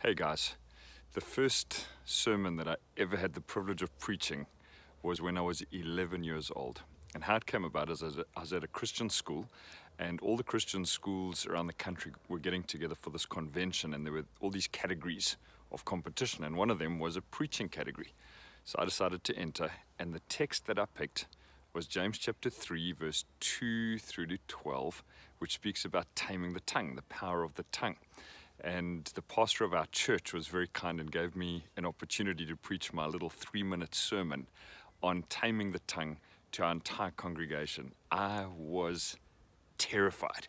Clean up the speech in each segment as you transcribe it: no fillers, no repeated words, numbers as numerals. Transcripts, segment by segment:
Hey guys, the first sermon that I ever had the privilege of preaching was when I was 11 years old. And how it came about is I was at a Christian school, and all the Christian schools around the country were getting together for this convention, and there were all these categories of competition, and one of them was a preaching category. So I decided to enter, and the text that I picked was James chapter 3, verse 2 through to 12, which speaks about taming the tongue, the power of the tongue. And the pastor of our church was very kind and gave me an opportunity to preach my little 3-minute sermon on taming the tongue to our entire congregation. I was terrified.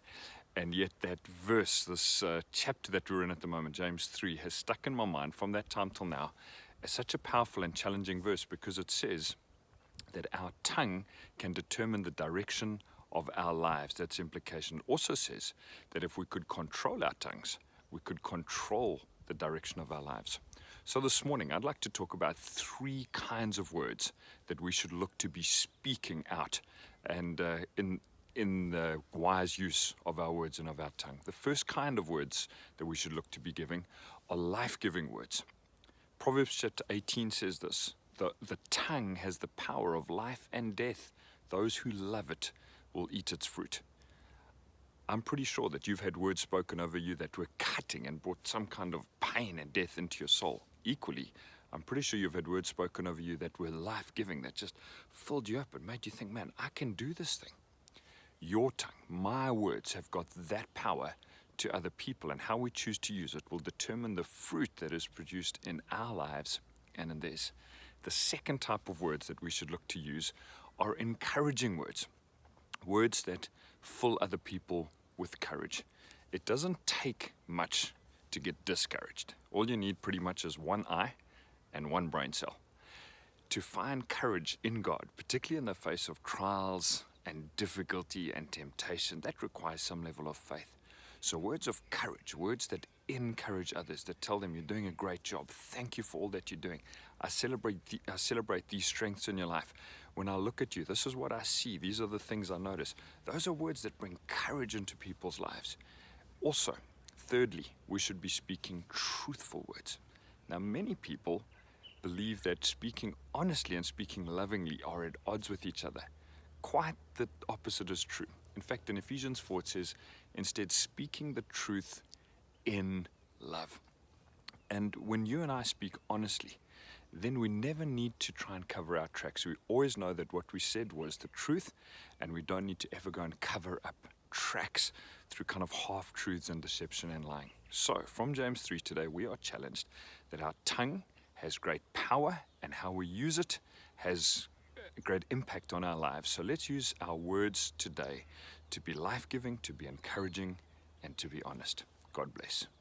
And yet that verse, this chapter that we're in at the moment, James 3, has stuck in my mind from that time till now as such a powerful and challenging verse, because it says that our tongue can determine the direction of our lives. That's implication. It also says that if we could control our tongues, we could control the direction of our lives. So this morning, I'd like to talk about 3 kinds of words that we should look to be speaking out, and in the wise use of our words and of our tongue. The first kind of words that we should look to be giving are life-giving words. Proverbs chapter 18 says this: the tongue has the power of life and death. Those who love it will eat its fruit. I'm pretty sure that you've had words spoken over you that were cutting and brought some kind of pain and death into your soul. Equally, I'm pretty sure you've had words spoken over you that were life-giving, that just filled you up and made you think, man, I can do this thing. Your tongue, my words, have got that power to other people, and how we choose to use it will determine the fruit that is produced in our lives and in theirs. The second type of words that we should look to use are encouraging words. Words that fill other people with courage. It doesn't take much to get discouraged. All you need pretty much is one eye and one brain cell. To find courage in God, particularly in the face of trials and difficulty and temptation, that requires some level of faith. So words of courage, words that encourage others, that tell them you're doing a great job. Thank you for all that you're doing. I celebrate these strengths in your life. When I look at you, this is what I see. These are the things I notice. Those are words that bring courage into people's lives. Also, thirdly, we should be speaking truthful words. Now, many people believe that speaking honestly and speaking lovingly are at odds with each other. Quite the opposite is true. In fact, in Ephesians 4, it says, instead, speaking the truth in love. And when you and I speak honestly, then we never need to try and cover our tracks. We always know that what we said was the truth, and we don't need to ever go and cover up tracks through kind of half-truths and deception and lying. So, from James 3 today, we are challenged that our tongue has great power, and how we use it has a great impact on our lives. So let's use our words today to be life-giving, to be encouraging, and to be honest. God bless.